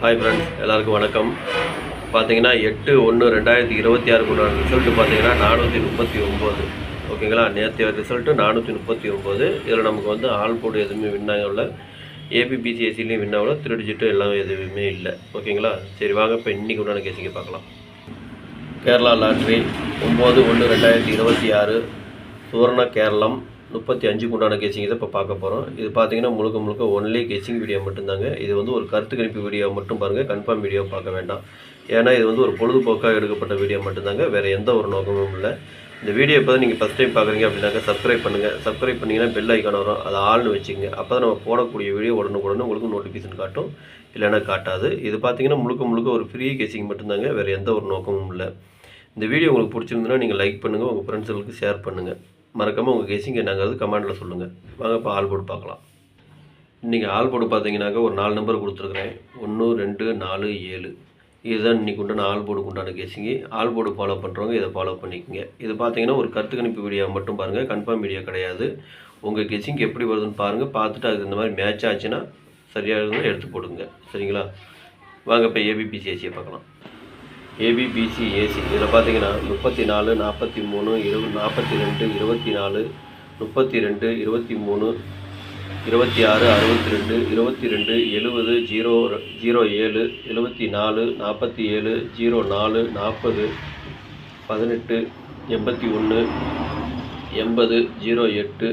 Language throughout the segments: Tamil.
ஹாய் ஃப்ரெண்ட்ஸ், எல்லாருக்கும் வணக்கம். பார்த்தீங்கன்னா 8/1/2026 உண்டான ரிசல்ட்டு பார்த்தீங்கன்னா 439. ஓகேங்களா? நேற்றைய ரிசல்ட்டு 439. இதில் நமக்கு வந்து ஆல் போர்டு எதுவுமே வின் ஆகல, ஏபிபிசிஎஸ்சிலையும் வின் ஆகல, 3 டிஜிட்டும் எல்லாம் எதுவுமே இல்லை. ஓகேங்களா? சரி வாங்க இப்போ இன்றைக்கி உண்டான கேசிங்க பார்க்கலாம். கேரளா லாட்ரி 9/1/2026 சுவர்ண கேரளம் 35 உண்டான கேசிங் இதை இப்போ பார்க்க போகிறோம். இது பார்த்தீங்கன்னா முழுக்க ஒன்லி கேசிங் வீடியோ மட்டும்தாங்க. இது வந்து ஒரு கருத்து கணிப்பு வீடியோ மட்டும் பாருங்கள், கன்ஃபார்ம் வீடியோ பார்க்க வேண்டாம். ஏன்னா இது வந்து ஒரு பொழுதுபோக்காக எடுக்கப்பட்ட வீடியோ மட்டும்தாங்க, வேறு எந்த ஒரு நோக்கமும் இல்லை. இந்த வீடியோ இப்போ நீங்கள் ஃபஸ்ட் டைம் பார்க்குறீங்க அப்படின்னாக்க சப்ஸ்கிரைப் பண்ணுங்கள். சப்ஸ்கிரைப் பண்ணிங்கன்னா பெல் ஐக்கான வரும், அதை ஆள்னு வச்சுக்கோங்க. அப்போ தான் நம்ம போடக்கூடிய வீடியோ உடனுக்குடனே உங்களுக்கு நோட்டிஃபிகேஷன் காட்டும், இல்லைன்னா காட்டாது. இது பார்த்தீங்கன்னா முழுக்க ஒரு ஃப்ரீ கேசிங் மட்டும்தாங்க, வேறு எந்த ஒரு நோக்கமும் இல்லை. இந்த வீடியோ உங்களுக்கு பிடிச்சிருந்துன்னா நீங்கள் லைக் பண்ணுங்கள், உங்கள் ஃப்ரெண்ட்ஸுகளுக்கு ஷேர் பண்ணுங்கள். மறக்காமல் உங்கள் கெஸிங் என்னங்கிறது கமெண்டில் சொல்லுங்கள். வாங்க இப்போ ஆல் போர்டு பார்க்கலாம். இன்றைக்கி ஆல் போர்டு பார்த்தீங்கன்னாக்கா ஒரு 4 நம்பர் கொடுத்துருக்குறேன். 1 2 4 7. இதுதான் இன்றைக்கி உண்டான ஆல் போர்டுக்கு உண்டான கெஸிங்கு. ஆல் போர்டு ஃபாலோ பண்ணுறவங்க இதை ஃபாலோ பண்ணிக்கோங்க. இது பார்த்தீங்கன்னா ஒரு கருத்து கணிப்பு வீடியோ மட்டும் பாருங்கள், கன்ஃபார்ம் வீடியோ கிடையாது. உங்கள் கெஸிங் எப்படி வருதுன்னு பாருங்கள், பார்த்துட்டு அதுக்கு இந்த மாதிரி மேட்ச் ஆச்சுன்னா சரியாக இருந்தால் எடுத்து போடுங்க. சரிங்களா? வாங்க இப்போ ஏபிபிசிஎஸ்சியை பார்க்கலாம். ஏபிபிசிஏசி இதில் பார்த்தீங்கன்னா 34 43 20 42 24 32 23 26 62 22 70 007 74 47 04 40 18 81 80 08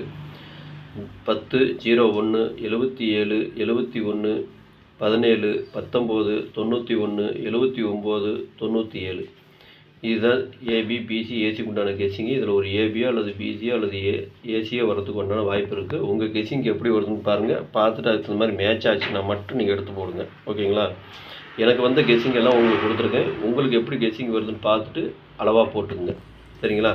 10 01 77 71 17 19 91 79 97. இதுதான் ஏபிபிசி ஏசிக்கு உண்டான கெஸிங்கு. இதில் ஒரு ஏபியோ அல்லது பிசியோ அல்லது ஏசியோ வரதுக்கு உண்டான வாய்ப்பு இருக்குது. உங்கள் கெஸிங் எப்படி வருதுன்னு பாருங்கள், பார்த்துட்டு அதுக்கு இந்த மாதிரி மேட்ச் ஆச்சுன்னா மட்டும் நீங்கள் எடுத்து போடுங்க. ஓகேங்களா? எனக்கு வந்து கெஸிங் எல்லாம் உங்களுக்கு கொடுத்துருக்கேன். உங்களுக்கு எப்படி கெஸிங் வருதுன்னு பார்த்துட்டு அளவாக போட்டுங்க. சரிங்களா?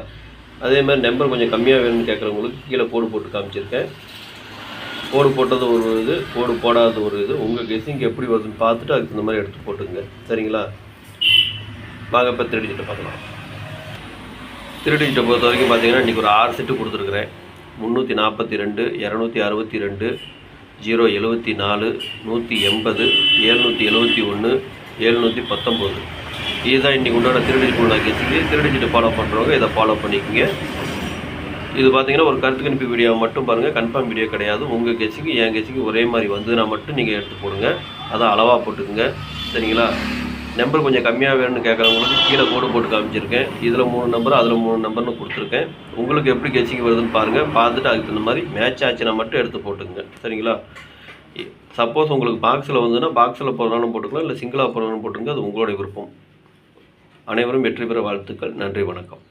அதே மாதிரி நம்பர் கொஞ்சம் கம்மியாக வேணும்னு கேட்குறவங்களுக்கு கீழே கோடு போட்டு காமிச்சிருக்கேன். கோடு போட்டது ஒரு இது, கோடு போடாத ஒரு இது. உங்கள் கெஸிங் எப்படி வருதுன்னு பார்த்துட்டு அதுக்கு இந்த மாதிரி எடுத்து போட்டுங்க. சரிங்களா? வாங்க இப்போ 3 டிஜிட்டை பார்க்கலாம். 3 டிஜிட்டை பொறுத்த வரைக்கும் பார்த்தீங்கன்னா இன்றைக்கி ஒரு 6 செட்டு கொடுத்துருக்குறேன். 342 262 074 180 771 719. இதுதான் இன்றைக்கி உண்டான 3 டிஜிட் உள்ள கெஸிங்கு. 3 டிஜிட்டை ஃபாலோ பண்ணுறவங்க இதை ஃபாலோ பண்ணிக்கோங்க. இது பார்த்தீங்கன்னா ஒரு கருத்து கணிப்பு வீடியோ மட்டும் பாருங்கள், கன்ஃபார்ம் வீடியோ கிடையாது. உங்கள் கெஸிங்கு என் கெஸிங்கு ஒரே மாதிரி வந்ததுன்னா மட்டும் நீங்கள் எடுத்து போடுங்க. அதான் அளவாக போட்டுக்குங்க. சரிங்களா? நம்பர் கொஞ்சம் கம்மியாக வேணும்னு கேட்குறவங்களுக்கு கீழே கோடு போட்டு காமிச்சிருக்கேன். இதில் 3 நம்பர் அதில் 3 நம்பர்னு கொடுத்துருக்கேன். உங்களுக்கு எப்படி கெஸிங் வருதுன்னு பாருங்கள், பார்த்துட்டு அதுக்கு இந்த மாதிரி மேட்ச் ஆச்சுன்னா மட்டும் எடுத்து போட்டுங்க. சரிங்களா? சப்போஸ் உங்களுக்கு பாக்ஸில் வந்துன்னா பாக்ஸில் போடுறாலும் போட்டுக்கலாம், இல்லை சிங்கிளாக போடுறாலும் போட்டுங்க. அது உங்களுடைய விருப்பம். அனைவரும் வெற்றி பெற வாழ்த்துக்கள். நன்றி, வணக்கம்.